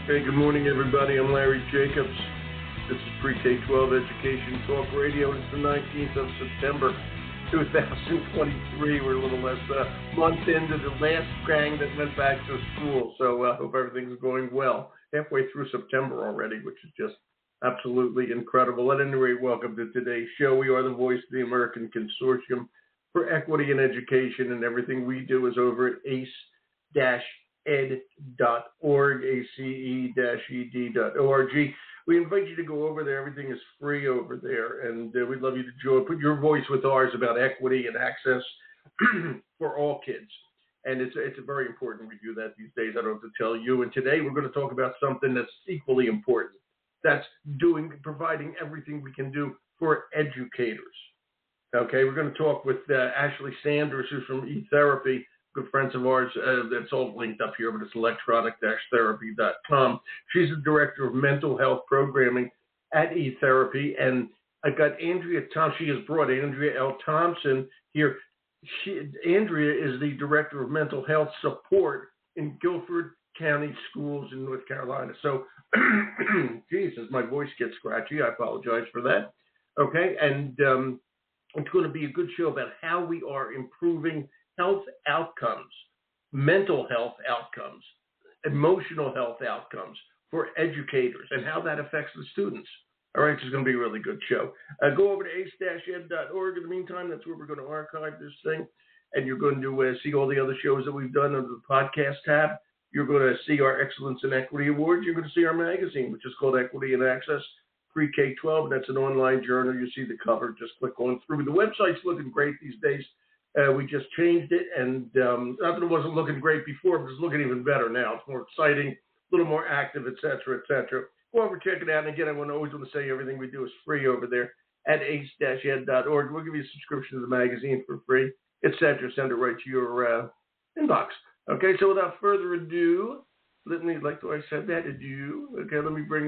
Hey, good morning, everybody. I'm Larry Jacobs. This is Pre-K-12 Education Talk Radio. It's the 19th of September, 2023. We're a little less month into the last gang that went back to school. So I hope everything's going well. Halfway through September already, which is just absolutely incredible. At any rate, welcome to today's show. We are the voice of the American Consortium for Equity in Education, and everything we do is over at ace-ed.org, ace-ed.org. We invite you to go over there. Everything is free over there, and we'd love you to join. Put your voice with ours about equity and access for all kids. And it's very important we do that these days. I don't have to tell you. And today we're going to talk about something that's equally important. That's providing everything we can do for educators. Okay, we're going to talk with Ashley Sanders, who's from eTherapy, good friends of ours. That's all linked up here, but it's electronic-therapy.com. She's the director of mental health programming at eTherapy. And I've got Andrea Thompson. She has brought Andrea L. Thompson here. Andrea is the director of mental health support in Guilford County Schools in North Carolina. So, Jesus, my voice gets scratchy. I apologize for that. Okay, and it's going to be a good show about how we are improving health outcomes, mental health outcomes, emotional health outcomes for educators and how that affects the students. All right, it's going to be a really good show. Go over to ace-ed.org. In the meantime, that's where we're going to archive this thing. And you're going to see all the other shows that we've done under the podcast tab. You're going to see our Excellence in Equity Awards. You're going to see our magazine, which is called Equity and Access Pre-K-12. That's an online journal. You see the cover. Just click on through. The website's looking great these days. We just changed it, and not that it wasn't looking great before, but it's looking even better now. It's more exciting, a little more active, et cetera, et cetera. Go over, check it out. And again, I always want to say everything we do is free over there at ace-ed.org. We'll give you a subscription to the magazine for free, et cetera. Send it right to your inbox. Okay, so without further ado, let me bring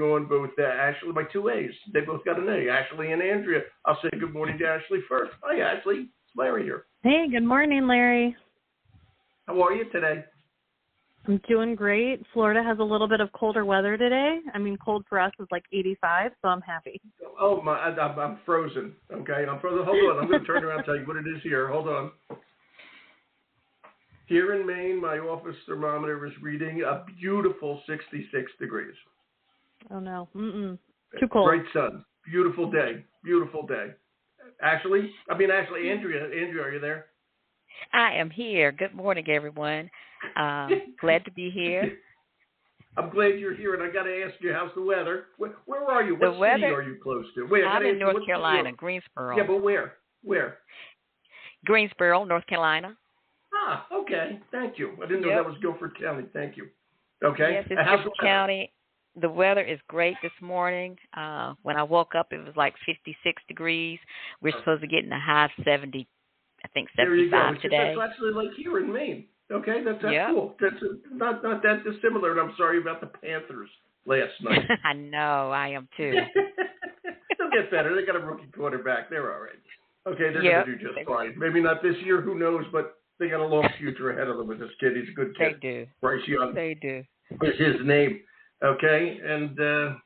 on both Ashley, my two A's. They both got an A, Ashley and Andrea. I'll say good morning to Ashley first. Hi, Ashley. It's Larry here. Hey, good morning, Larry. How are you today? I'm doing great. Florida has a little bit of colder weather today. I mean, cold for us is like 85, so I'm happy. Oh, I'm frozen. Okay, I'm frozen. Hold on. I'm going to turn around and tell you what it is here. Hold on. Here in Maine, my office thermometer is reading a beautiful 66 degrees. Oh, no. Too cold. Great sun. Beautiful day. Beautiful day. Andrea, are you there? I am here. Good morning, everyone. Glad to be here. I'm glad you're here, and I got to ask you, how's the weather? Where are you? What city are you close to? I'm in North Carolina, Greensboro. Yeah, but where? Greensboro, North Carolina. Ah, okay. Thank you. I didn't know that was Guilford County. Thank you. Okay. Yes, it's Guilford County. The weather is great this morning. When I woke up, it was like 56 degrees. We're supposed to get in the high 70, I think 75 today. That's actually like here in Maine. Okay, that's cool. That's not that dissimilar. And I'm sorry about the Panthers last night. I know, I am too. They'll get better. They got a rookie quarterback. They're all right. Okay, they're going to do just fine. Maybe not this year. Who knows? But they got a long future ahead of them with this kid. He's a good kid. They do. Bryce Young. They do. Is his name. Okay, and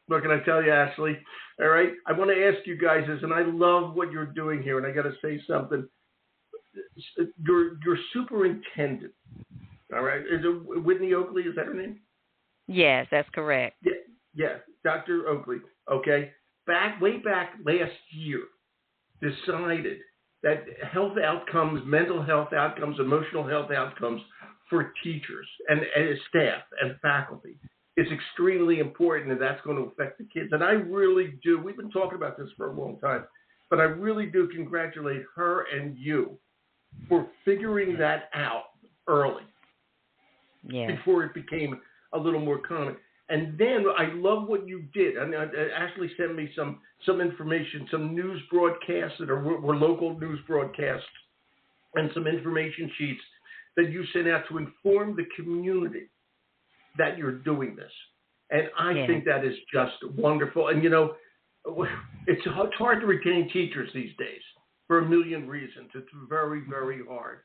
what can I tell you, Ashley? All right, I want to ask you guys this, and I love what you're doing here, and I got to say something. Your superintendent, all right, is it Whitney Oakley? Is that her name? Yes, that's correct. Yeah, Dr. Oakley. Okay, way back last year, decided that health outcomes, mental health outcomes, emotional health outcomes for teachers and staff and faculty is extremely important, and that's going to affect the kids. And I really do. We've been talking about this for a long time, but I really do congratulate her and you for figuring that out early before it became a little more common. And then I love what you did. And Ashley sent me some information, some news broadcasts that were local news broadcasts, and some information sheets that you sent out to inform the community that you're doing this. And I think that is just wonderful. And, it's hard to retain teachers these days for a million reasons. It's very, very hard.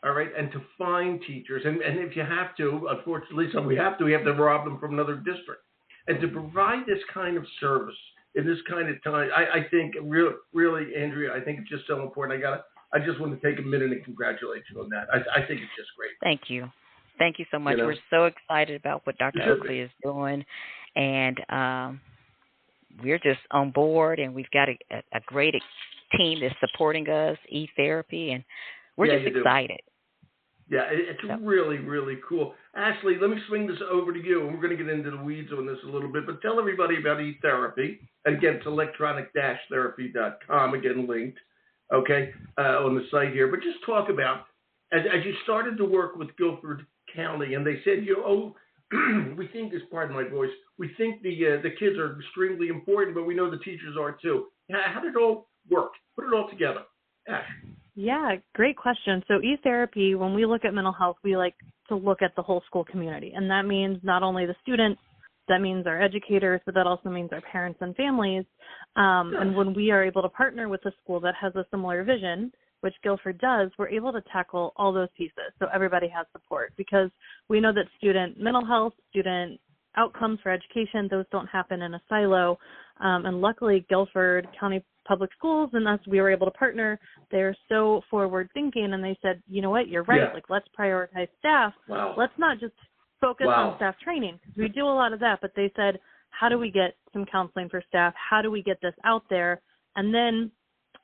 all right, and to find teachers. And if you have to, unfortunately, we have to rob them from another district. And to provide this kind of service in this kind of time, I think really, Andrea, I think it's just so important. I just want to take a minute and congratulate you on that. I think it's just great. Thank you. Thank you so much. We're so excited about what Dr. Oakley is doing, and we're just on board, and we've got a great team that's supporting us, e-therapy, and we're just excited. Yeah, it's really, really cool. Ashley, let me swing this over to you, and we're going to get into the weeds on this a little bit, but tell everybody about e-therapy. And again, it's electronic-therapy.com, again, linked, okay, on the site here. But just talk about, as you started to work with Guilford County, and they said, we think this, pardon my voice, we think the kids are extremely important, but we know the teachers are too. How did it all work? Put it all together. Ash. Yeah, great question. So e-therapy, when we look at mental health, we like to look at the whole school community. And that means not only the students, that means our educators, but that also means our parents and families. And when we are able to partner with a school that has a similar vision, which Guilford does, we're able to tackle all those pieces. So everybody has support, because we know that student mental health, student outcomes for education, those don't happen in a silo. And luckily, Guilford County Public Schools and us, we were able to partner. They're so forward thinking, and they said, you know what, you're right. Like, let's prioritize staff. Wow. Let's not just focus on staff training, because we do a lot of that. But they said, how do we get some counseling for staff? How do we get this out there? And then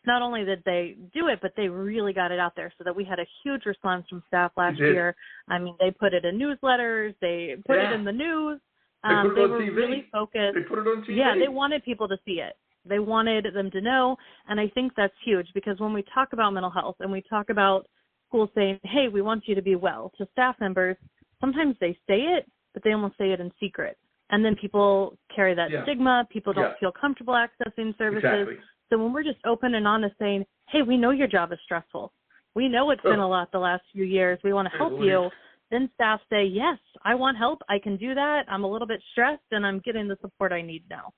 not only did they do it, but they really got it out there, so that we had a huge response from staff last year. I mean, they put it in newsletters. They put it in the news. They were TV. Really focused. They put it on TV. Yeah, they wanted people to see it. They wanted them to know, and I think that's huge, because when we talk about mental health and we talk about schools saying, hey, we want you to be well, to staff members, sometimes they say it, but they almost say it in secret. And then people carry that stigma. People don't feel comfortable accessing services. Exactly. So when we're just open and honest saying, hey, we know your job is stressful. We know it's been a lot the last few years. We want to help you. Then staff say, yes, I want help. I can do that. I'm a little bit stressed, and I'm getting the support I need now.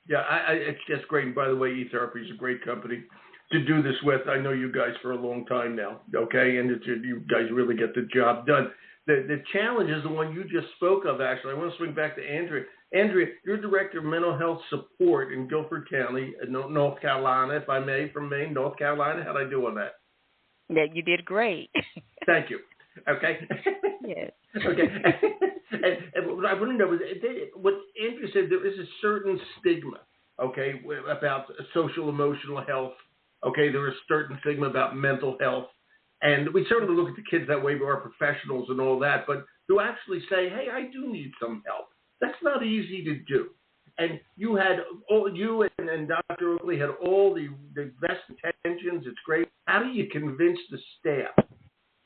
Yeah, it's just great. And by the way, e-therapy is a great company to do this with. I know you guys for a long time now, okay? And you guys really get the job done. The challenge is the one you just spoke of, actually. I want to swing back to Andrea. Andrea, you're Director of Mental Health Support in Guilford County, North Carolina, if I may, from Maine, North Carolina. How'd I do on that? Yeah, you did great. Thank you. Okay. Yes. Okay. And what I want to know is, what Andrea said, there is a certain stigma, okay, about social emotional health. Okay, there is a certain stigma about mental health. And we certainly look at the kids that way, we are professionals and all that. But to actually say, hey, I do need some help, that's not easy to do. And you and Dr. Oakley had all the best intentions. It's great. How do you convince the staff,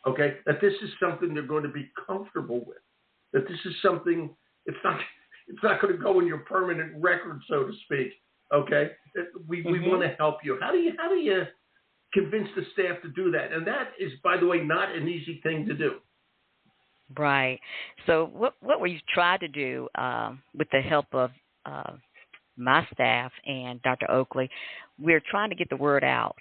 okay, that this is something they're going to be comfortable with? That this is something, it's not going to go in your permanent record, so to speak. Okay, we want to help you. How do you convince the staff to do that? And that is, by the way, not an easy thing to do. Right. So what we've tried to do with the help of my staff and Dr. Oakley, we're trying to get the word out.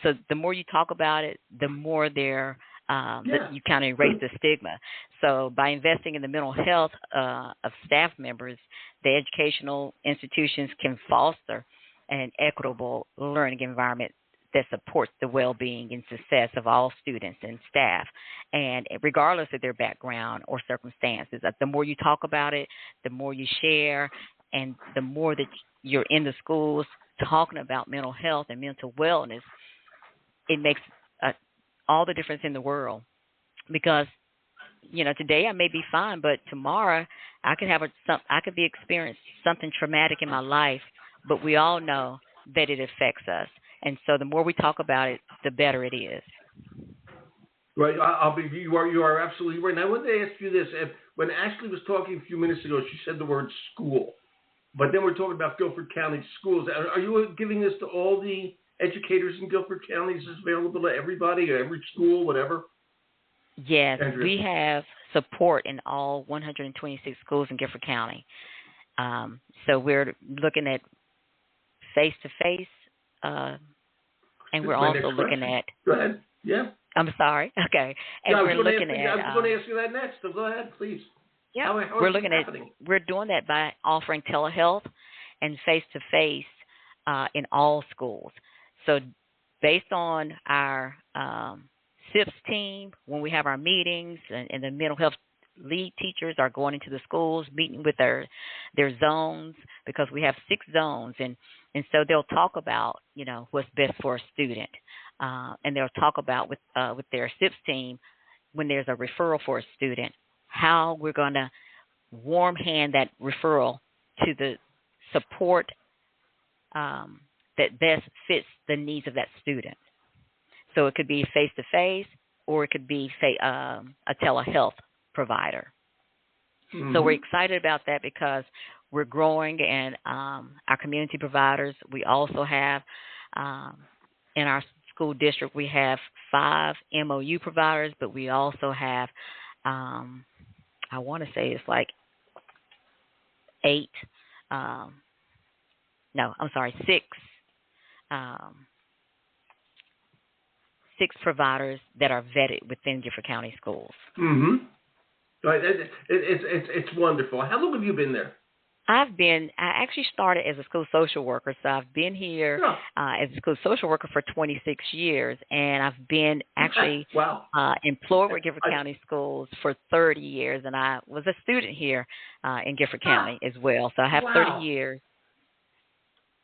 So the more you talk about it, the more you kind of erase the stigma. So by investing in the mental health of staff members, the educational institutions can foster an equitable learning environment that supports the well-being and success of all students and staff, and regardless of their background or circumstances. The more you talk about it, the more you share, and the more that you're in the schools talking about mental health and mental wellness, it makes all the difference in the world. Because, today I may be fine, but tomorrow I could be experiencing something traumatic in my life, but we all know that it affects us. And so the more we talk about it, the better it is. Right. You are absolutely right. And I wanted to ask you this. When Ashley was talking a few minutes ago, she said the word school. But then we're talking about Guilford County schools. Are you giving this to all the educators in Guilford County? Is this available to everybody, every school, whatever? Yes, Andrea? We have support in all 126 schools in Guilford County. So we're looking at face-to-face, and we're also looking at... Go ahead. Yeah. I'm sorry. Okay. And I we're was looking at. I was going to ask you that next. So go ahead, please. Yeah, How we're is this looking at. happening? We're doing that by offering telehealth and face-to-face in all schools. So based on our SIPS team, when we have our meetings and the mental health lead teachers are going into the schools, meeting with their zones, because we have 6 zones, and so they'll talk about, you know, what's best for a student, and they'll talk about with their SIPS team when there's a referral for a student, how we're going to warm hand that referral to the support that best fits the needs of that student. So it could be face-to-face, or it could be a telehealth provider. Mm-hmm. So we're excited about that because we're growing, and our community providers. We also have in our school district, we have 5 MOU providers, but we also have I want to say it's like 8. No, I'm sorry, 6. 6 providers that are vetted within Guilford County schools. Mm-hmm. Right. It's wonderful. How long have you been there? I actually started as a school social worker, so I've been here as a school social worker for 26 years, and I've been actually wow. Employed with Guilford County Schools for 30 years, and I was a student here in Guilford County as well, so I have 30 years.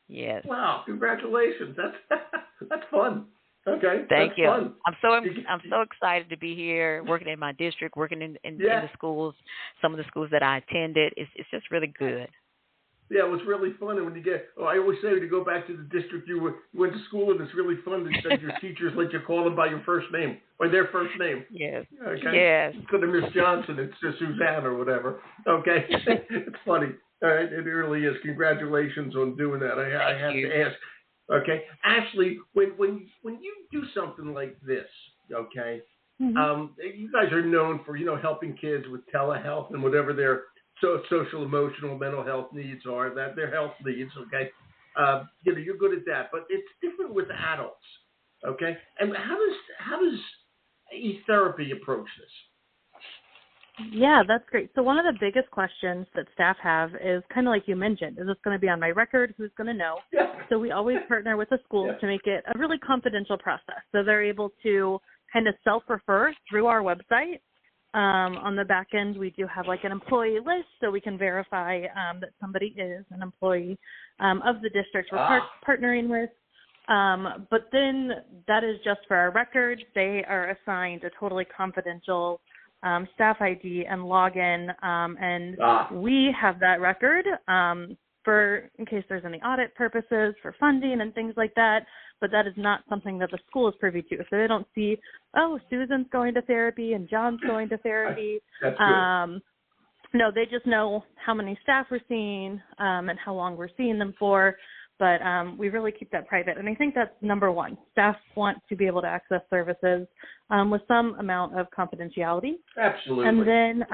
Yes. Wow! Congratulations. That's fun. Okay. Thank you. Fun. I'm so excited to be here, working in my district, working in the schools, some of the schools that I attended. It's just really good. Yeah, it was really fun. And when you I always say, to go back to the district you went to school in, it's really fun that your teachers let you call them by your first name or their first name. Yes. Okay. Yes. Instead of Miss Johnson, it's just Suzanne or whatever. Okay. It's funny. All right. It really is. Congratulations on doing that. I have to ask. Okay, Ashley, when you do something like this, okay, you guys are known for helping kids with telehealth and whatever their social, emotional, mental health needs are, that their health needs. Okay, you're good at that, but it's different with adults. Okay, and how does e-therapy approach this? Yeah, that's great. So one of the biggest questions that staff have is kind of like you mentioned, is this going to be on my record? Who's going to know? Yeah. So we always partner with the schools to make it a really confidential process. So they're able to kind of self-refer through our website. On the back end, we do have like an employee list so we can verify that somebody is an employee of the district we're partnering with. But then that is just for our records. They are assigned a totally confidential staff ID and login, and we have that record for in case there's any audit purposes for funding and things like that. But that is not something that the school is privy to. So they don't see, Susan's going to therapy and John's going to therapy. That's good. No, they just know how many staff we're seeing and how long we're seeing them for. But we really keep that private. And I think that's number one. Staff want to be able to access services with some amount of confidentiality. Absolutely. And then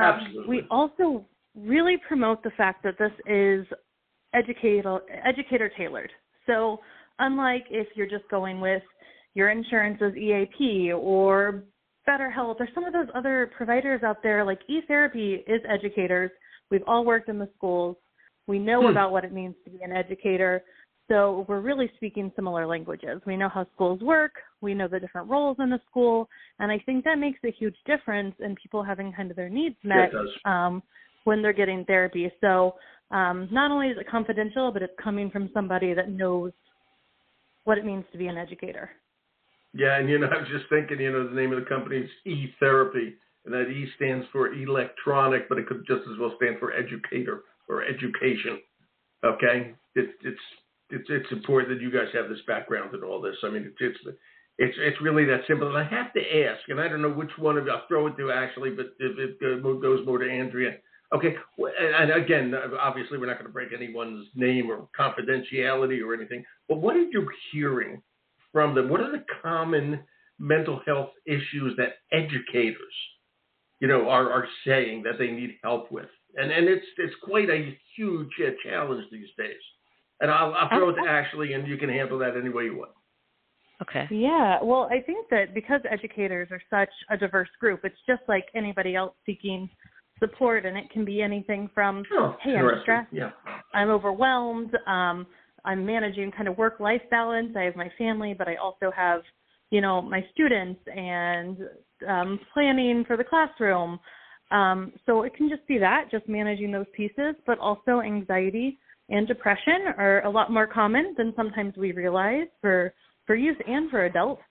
we also really promote the fact that this is educator tailored. So unlike if you're just going with your insurance's EAP or BetterHelp or some of those other providers out there, like e-therapy is educators. We've all worked in the schools. We know about what it means to be an educator. So we're really speaking similar languages. We know how schools work. We know the different roles in the school. And I think that makes a huge difference in people having kind of their needs met when they're getting therapy. So not only is it confidential, but it's coming from somebody that knows what it means to be an educator. Yeah, and I was just thinking, the name of the company is e-therapy, and that E stands for electronic, but it could just as well stand for educator or education. Okay, it's important that you guys have this background and all this. I mean, it's really that simple. And I have to ask, and I don't know which one of you, I'll throw it to Ashley, but it goes more to Andrea. Okay, and again, obviously we're not going to break anyone's name or confidentiality or anything, but what are you hearing from them? What are the common mental health issues that educators, are saying that they need help with? And it's quite a huge challenge these days. And I'll throw it to Ashley, and you can handle that any way you want. Okay. Yeah, well, I think that because educators are such a diverse group, it's just like anybody else seeking support, and it can be anything from, hey, I'm stressed, I'm overwhelmed, I'm managing kind of work-life balance, I have my family, but I also have, my students and planning for the classroom. So it can just be that, just managing those pieces, but also anxiety and depression are a lot more common than sometimes we realize for youth and for adults.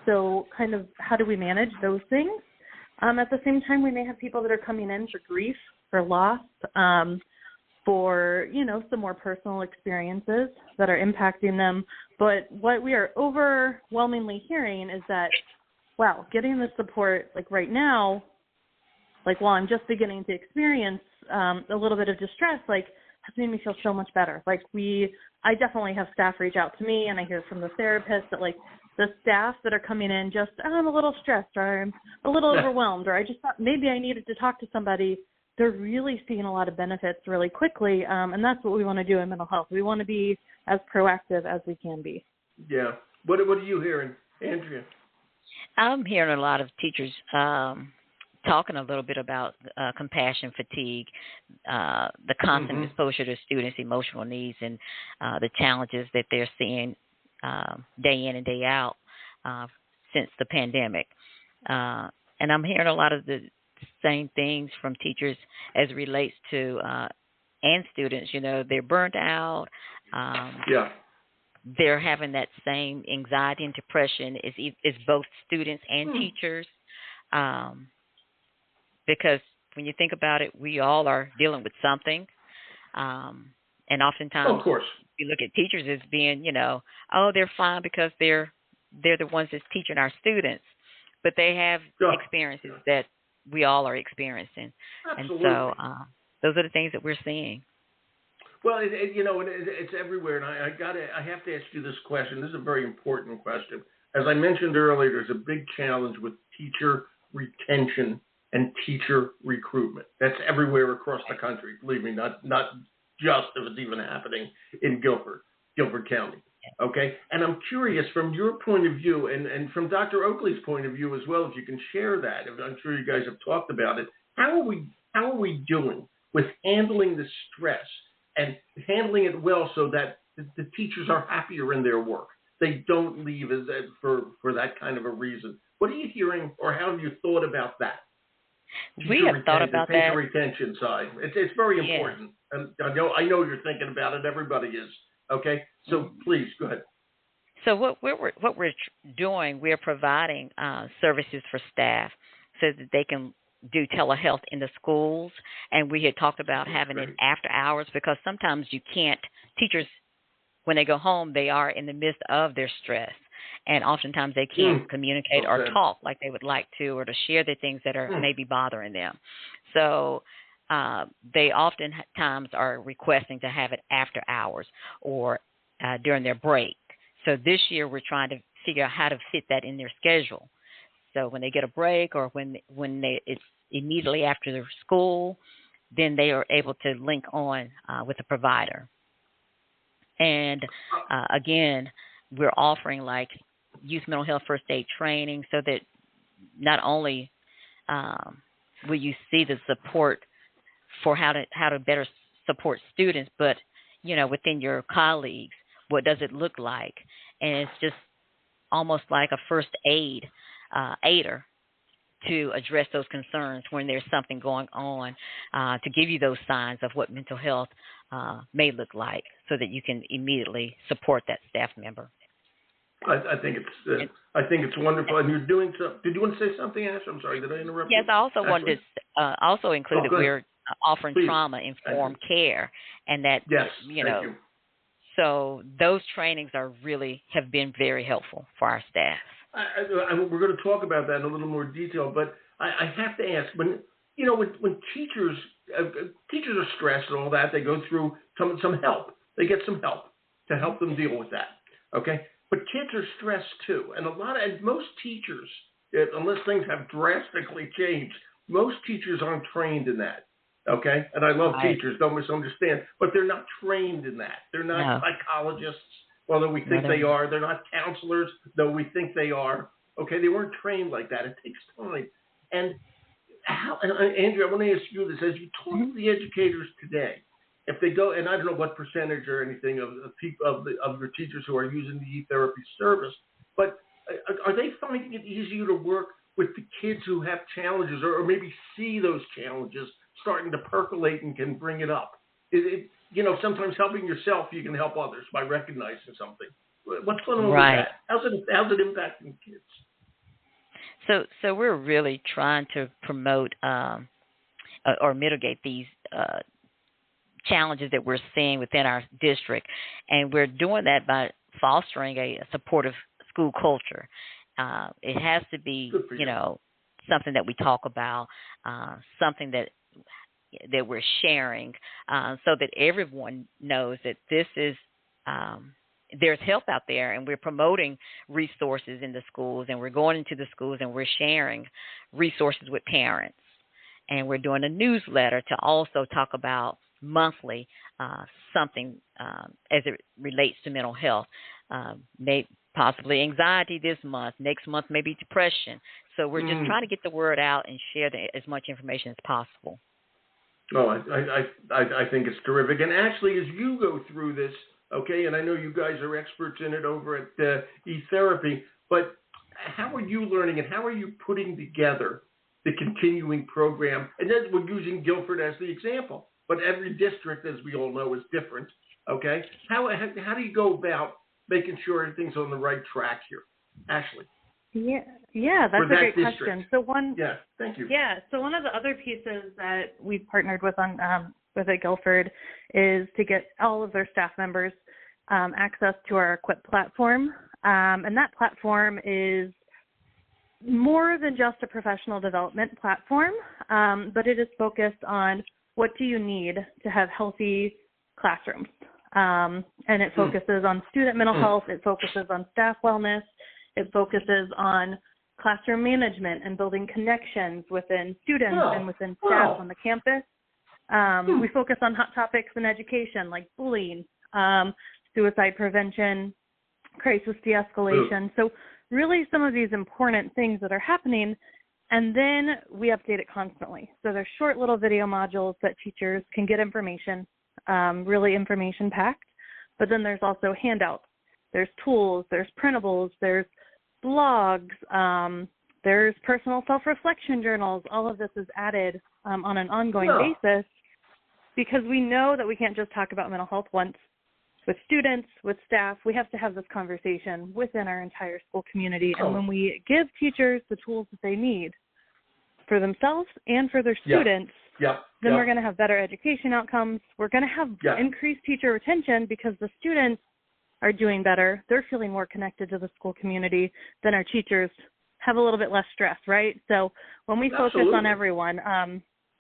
So kind of how do we manage those things? At the same time, we may have people that are coming in for grief, for loss, for, some more personal experiences that are impacting them. But what we are overwhelmingly hearing is that, wow, getting the support like right now, like while I'm just beginning to experience a little bit of distress, like has made me feel so much better. Like I definitely have staff reach out to me, and I hear from the therapist that like the staff that are coming in just, I'm a little stressed, or I'm a little overwhelmed, or I just thought maybe I needed to talk to somebody. They're really seeing a lot of benefits really quickly, and that's what we want to do in mental health. We want to be as proactive as we can be. Yeah. What are you hearing, Andrea? I'm hearing a lot of teachers talking a little bit about compassion fatigue, the constant exposure to students' emotional needs, and the challenges that they're seeing day in and day out since the pandemic. And I'm hearing a lot of the same things from teachers as it relates to and students. They're burnt out. They're having that same anxiety and depression as both students and teachers. Because when you think about it, we all are dealing with something. And oftentimes, of course, you look at teachers as being, they're fine because they're the ones that's teaching our students. But they have experiences that we all are experiencing. Absolutely. And so those are the things that we're seeing. Well, it's everywhere, and I have to ask you this question. This is a very important question. As I mentioned earlier, there's a big challenge with teacher retention and teacher recruitment. That's everywhere across the country. Believe me, not just if it's even happening in Guilford County. Okay, and I'm curious from your point of view, and from Dr. Oakley's point of view as well, if you can share that. I'm sure you guys have talked about it. How are we doing with handling the stress and handling it well so that the teachers are happier in their work? They don't leave for that kind of a reason. What are you hearing, or how have you thought about that? We have thought about that. The retention side. It's very important. And I know you're thinking about it. Everybody is. Okay, so please go ahead. So what we're doing, we're providing services for staff so that they can do telehealth in the schools, and we had talked about having it after hours because sometimes you can't. Teachers, when they go home, they are in the midst of their stress, and oftentimes they can't communicate or talk like they would like to, or to share the things that are maybe bothering them. So they oftentimes are requesting to have it after hours or during their break. So this year we're trying to figure out how to fit that in their schedule. So when they get a break or when it's immediately after their school, then they are able to link on with a provider. And again, we're offering like youth mental health first aid training so that not only will you see the support for how to better support students, but within your colleagues, what does it look like? And it's just almost like a first aider to address those concerns when there's something going on, to give you those signs of what mental health may look like, so that you can immediately support that staff member. I think it's wonderful, and you're doing so. Did you want to say something, Ash? I'm sorry, did I interrupt? Yes, you? I also wanted to also include that we're offering Please. trauma-informed care, and that yes, you. So those trainings have been very helpful for our staff. We're going to talk about that in a little more detail, but I have to ask, when teachers are stressed and all that, they go through some help. They get some help to help them deal with that. Okay, but kids are stressed too, and most teachers, unless things have drastically changed, most teachers aren't trained in that. Okay, and I love teachers, don't misunderstand, but they're not trained in that. They're not psychologists. although we think they are. They're not counselors, though we think they are. Okay, they weren't trained like that. It takes time. And Andrea, I want to ask you this: as you talk to the educators today, if they go, and I don't know what percentage or anything of your teachers who are using the e-therapy service, but are they finding it easier to work with the kids who have challenges, or maybe see those challenges starting to percolate and can bring it up? Sometimes helping yourself, you can help others by recognizing something. What's going on with that? How's it impacting kids? So we're really trying to promote or mitigate these challenges that we're seeing within our district, and we're doing that by fostering a supportive school culture. It has to be, something that we talk about, something that we're sharing, so that everyone knows that this is there's help out there, and we're promoting resources in the schools, and we're going into the schools and we're sharing resources with parents, and we're doing a newsletter to also talk about monthly something as it relates to mental health, possibly anxiety this month, next month maybe depression. So we're just trying to get the word out and share as much information as possible. Oh, I think it's terrific. And actually, as you go through this, okay, and I know you guys are experts in it over at eTherapy, but how are you learning and how are you putting together the continuing program? And then we're using Guilford as the example, but every district, as we all know, is different, okay? How do you go about making sure everything's on the right track here? Ashley. Yeah, that's a great question. Thank you. Yeah, so one of the other pieces that we've partnered with at Guilford is to get all of their staff members access to our Equip platform, and that platform is more than just a professional development platform, but it is focused on what do you need to have healthy classrooms, and it focuses on student mental health, it focuses on staff wellness, it focuses on classroom management and building connections within students and within staff on the campus. We focus on hot topics in education like bullying, suicide prevention, crisis de-escalation. So really some of these important things that are happening, and then we update it constantly. So there's short little video modules that teachers can get information, really information-packed, but then there's also handouts. There's tools, there's printables, there's blogs, there's personal self-reflection journals. All of this is added on an ongoing basis, because we know that we can't just talk about mental health once with students, with staff. We have to have this conversation within our entire school community. And when we give teachers the tools that they need for themselves and for their students, then we're going to have better education outcomes. We're going to have increased teacher retention because the students are doing better. They're feeling more connected to the school community. Then our teachers have a little bit less stress, right? So when we focus on everyone,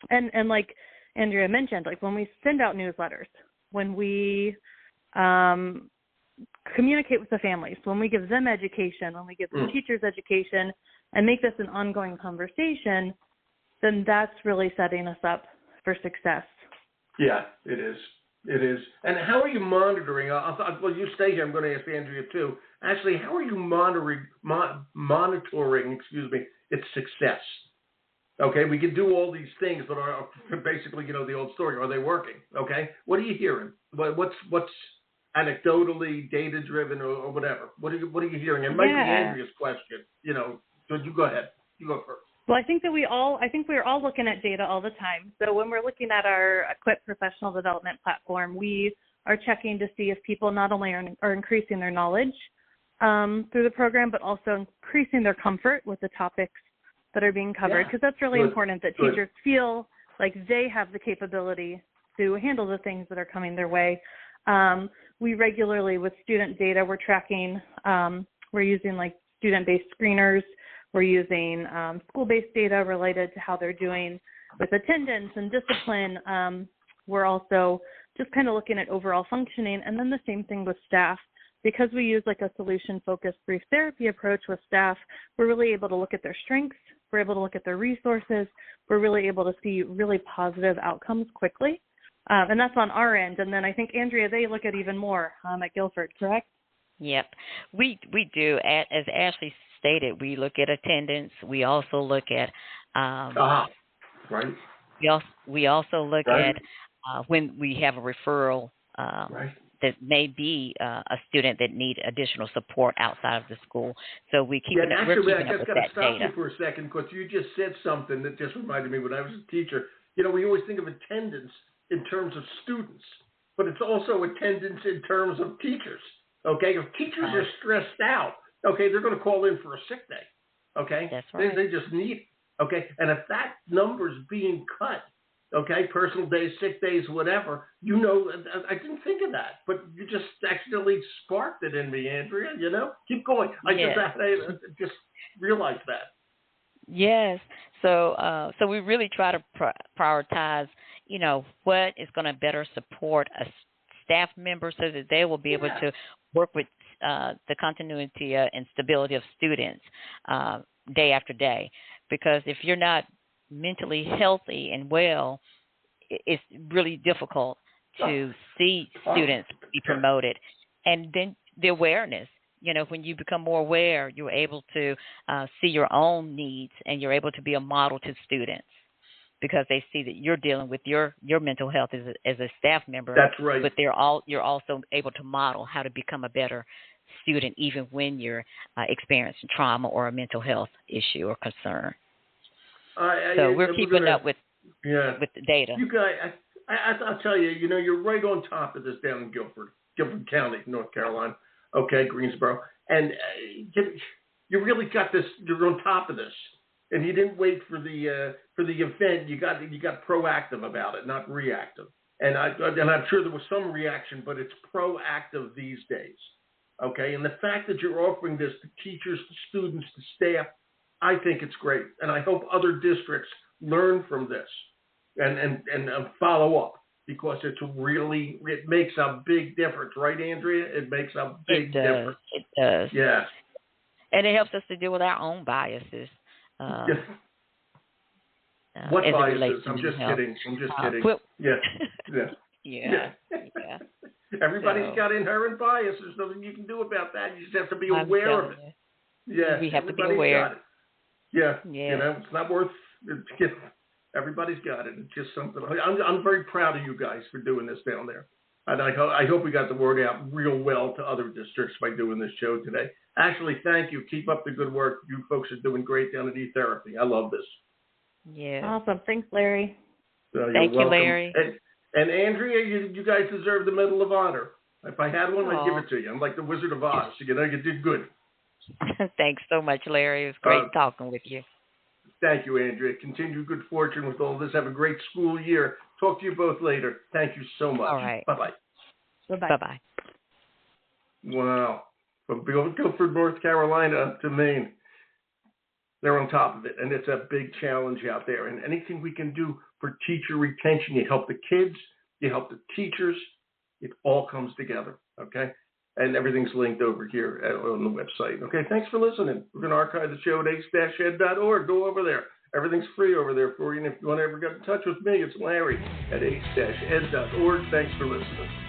and like Andrea mentioned, like when we send out newsletters, when we communicate with the families, when we give them education, when we give the teachers education and make this an ongoing conversation, then that's really setting us up for success. Yeah, it is. It is. And how are you monitoring? Well, you stay here. I'm going to ask Andrea too. Actually, how are you monitoring its success? Okay, we can do all these things, but basically, the old story. Are they working? Okay, what are you hearing? What's anecdotally data driven or whatever? What are you hearing? And might be Andrea's question. So you go ahead. You go first. Well, I think we're all looking at data all the time. So when we're looking at our Equip professional development platform, we are checking to see if people not only are increasing their knowledge through the program, but also increasing their comfort with the topics that are being covered, because that's really important that teachers feel like they have the capability to handle the things that are coming their way. We regularly, with student data, we're tracking, we're using like student-based screeners. We're using school-based data related to how they're doing with attendance and discipline. We're also just kind of looking at overall functioning, and then the same thing with staff. Because we use like a solution-focused brief therapy approach with staff, we're really able to look at their strengths. We're able to look at their resources. We're really able to see really positive outcomes quickly. And that's on our end. And then I think, Andrea, they look at even more at Guilford, correct? Yep, we do. As Ashley stated, we look at attendance. We also look at Right. we also look Right. at when we have a referral Right. that may be a student that need additional support outside of the school. So we're keeping up I with just got to that stop data. you for a second because you just said something that just reminded me when I was a teacher. We always think of attendance in terms of students, but it's also attendance in terms of teachers. Okay, if teachers are stressed out, okay, they're going to call in for a sick day. Okay, that's right. They just need it. Okay, and if that number's being cut, okay, personal days, sick days, whatever, I didn't think of that, but you just accidentally sparked it in me, Andrea. Keep going. I just realized that. Yes. So we really try to prioritize, what is going to better support a staff member so that they will be able to work with the continuity and stability of students day after day. Because if you're not mentally healthy and well, it's really difficult to see students be promoted. And then the awareness, when you become more aware, you're able to see your own needs and you're able to be a model to students because they see that you're dealing with your mental health as a staff member. That's right. But you're also able to model how to become a better student even when you're experiencing trauma or a mental health issue or concern. So we're keeping up with the data. You guys, I'll tell you, you're right on top of this down in Guilford County, North Carolina. Okay, Greensboro, and you really got this. You're on top of this, and you didn't wait for the event. You got proactive about it, not reactive. And I'm sure there was some reaction, but it's proactive these days. Okay, and the fact that you're offering this to teachers, to students, to staff, I think it's great, and I hope other districts learn from this and follow up because it makes a big difference, right, Andrea? It makes a big difference. It does. Yeah. And it helps us to deal with our own biases. What as biases? It relates to I'm just health. kidding. Well, Yeah. Everybody's got inherent bias. There's nothing you can do about that. You just have to be aware of it. Yeah. We have to be aware. Got it. Yeah. It's not worth. Everybody's got it. It's just something. I'm very proud of you guys for doing this down there, and I hope we got the word out real well to other districts by doing this show today. Actually, thank you. Keep up the good work. You folks are doing great down at eTherapy. I love this. Yeah. Awesome. Thanks, Larry. Thank you, Larry. And Andrea, you guys deserve the Medal of Honor. If I had one, I'd give it to you. I'm like the Wizard of Oz. You did good. Thanks so much, Larry. It was great talking with you. Thank you, Andrea. Continue good fortune with all this. Have a great school year. Talk to you both later. Thank you so much. All right. Bye-bye. Bye-bye. Bye-bye. Wow. From Guilford, North Carolina up to Maine. They're on top of it, and it's a big challenge out there. And anything we can do for teacher retention, you help the kids, you help the teachers, it all comes together, okay? And everything's linked over here on the website. Okay, thanks for listening. We're going to archive the show at ace-ed.org. Go over there. Everything's free over there for you. And if you want to ever get in touch with me, it's Larry at ace-ed.org. Thanks for listening.